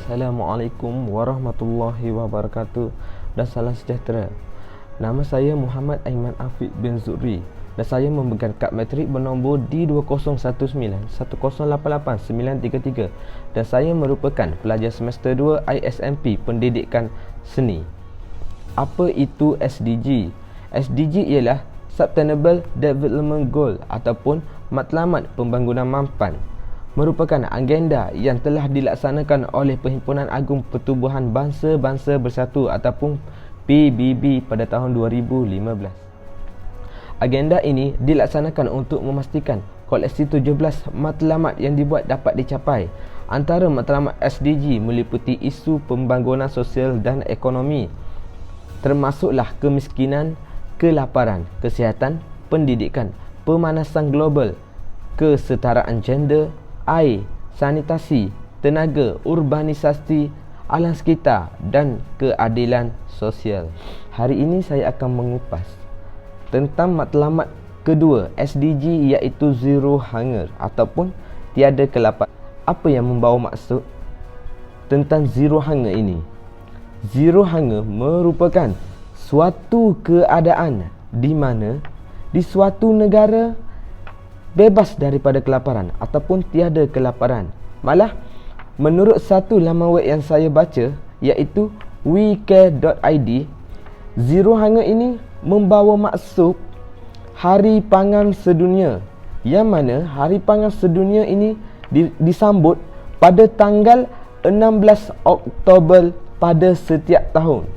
Assalamualaikum warahmatullahi wabarakatuh dan salam sejahtera. Nama saya Muhammad Aiman Afiq bin Zuri dan saya memegang kad matrik bernombor D20191088933 dan saya merupakan pelajar semester 2 ISMP Pendidikan Seni. Apa itu SDG? SDG ialah Sustainable Development Goal ataupun matlamat pembangunan mampan. Merupakan agenda yang telah dilaksanakan oleh Perhimpunan Agung Pertubuhan Bangsa-Bangsa Bersatu ataupun PBB pada tahun 2015. Agenda ini dilaksanakan untuk memastikan koleksi 17 matlamat yang dibuat dapat dicapai. Antara matlamat SDG meliputi isu pembangunan sosial dan ekonomi, termasuklah kemiskinan, kelaparan, kesihatan, pendidikan, pemanasan global, kesetaraan gender, air, sanitasi, tenaga, urbanisasi, alam sekitar dan keadilan sosial. Hari ini saya akan mengupas tentang matlamat kedua SDG, iaitu Zero Hunger ataupun tiada kelaparan. Apa yang membawa maksud tentang Zero Hunger ini? Zero Hunger merupakan suatu keadaan di mana di suatu negara bebas daripada kelaparan ataupun tiada kelaparan. Malah menurut satu laman web yang saya baca, iaitu wecare.id, Zero Hunger ini membawa maksud Hari Pangan Sedunia, yang mana Hari Pangan Sedunia ini disambut pada tanggal 16 Oktober pada setiap tahun.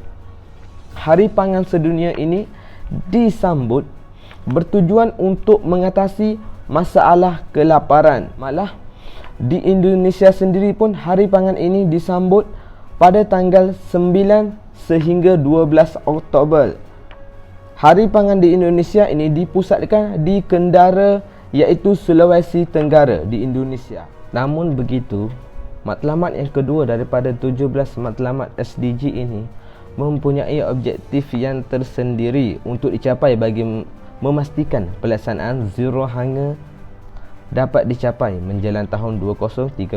Hari Pangan Sedunia ini disambut bertujuan untuk mengatasi masalah kelaparan. Malah di Indonesia sendiri pun Hari Pangan ini disambut pada tanggal 9 sehingga 12 Oktober. Hari Pangan di Indonesia ini dipusatkan di Kendara, iaitu Sulawesi Tenggara di Indonesia. Namun begitu, matlamat yang kedua daripada 17 matlamat SDG ini mempunyai objektif yang tersendiri untuk dicapai bagi memastikan pelaksanaan Zero Hunger dapat dicapai menjelang tahun 2030.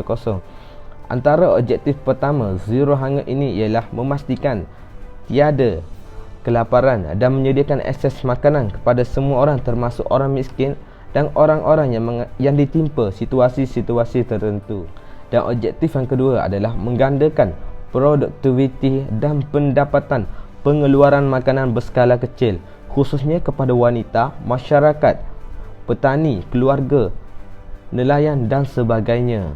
Antara objektif pertama Zero Hunger ini ialah memastikan tiada kelaparan dan menyediakan akses makanan kepada semua orang, termasuk orang miskin dan orang-orang yang ditimpa situasi-situasi tertentu. Dan objektif yang kedua adalah menggandakan produktiviti dan pendapatan pengeluaran makanan berskala kecil, khususnya kepada wanita, masyarakat, petani, keluarga, nelayan dan sebagainya.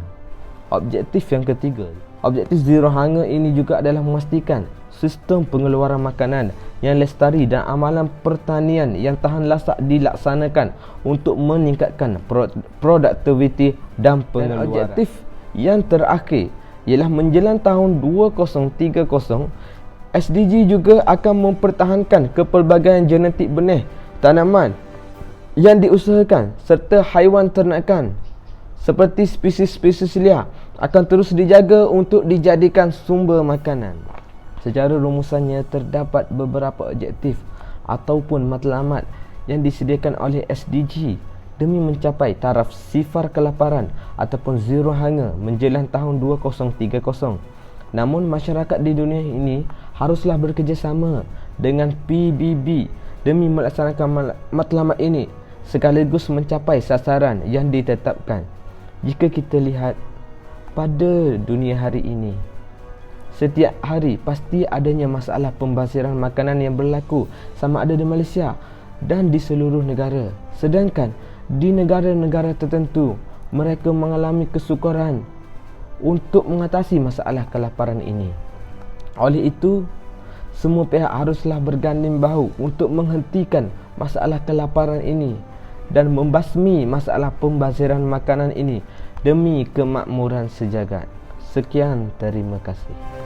Objektif yang ketiga, objektif Zero Hunger ini juga adalah memastikan sistem pengeluaran makanan yang lestari dan amalan pertanian yang tahan lasak dilaksanakan untuk meningkatkan produktiviti dan pengeluaran. Dan objektif yang terakhir ialah menjelang tahun 2030, SDG juga akan mempertahankan kepelbagaian genetik benih tanaman yang diusahakan serta haiwan ternakan seperti spesies-spesies liar akan terus dijaga untuk dijadikan sumber makanan. Secara rumusannya, terdapat beberapa objektif ataupun matlamat yang disediakan oleh SDG demi mencapai taraf sifar kelaparan ataupun Zero Hunger menjelang tahun 2030. Namun masyarakat di dunia ini haruslah bekerjasama dengan PBB demi melaksanakan matlamat ini sekaligus mencapai sasaran yang ditetapkan. Jika kita lihat pada dunia hari ini, setiap hari pasti adanya masalah pembaziran makanan yang berlaku, sama ada di Malaysia dan di seluruh negara. Sedangkan di negara-negara tertentu, mereka mengalami kesukaran untuk mengatasi masalah kelaparan ini. Oleh itu, semua pihak haruslah berganding bahu untuk menghentikan masalah kelaparan ini dan membasmi masalah pembaziran makanan ini demi kemakmuran sejagat. Sekian, terima kasih.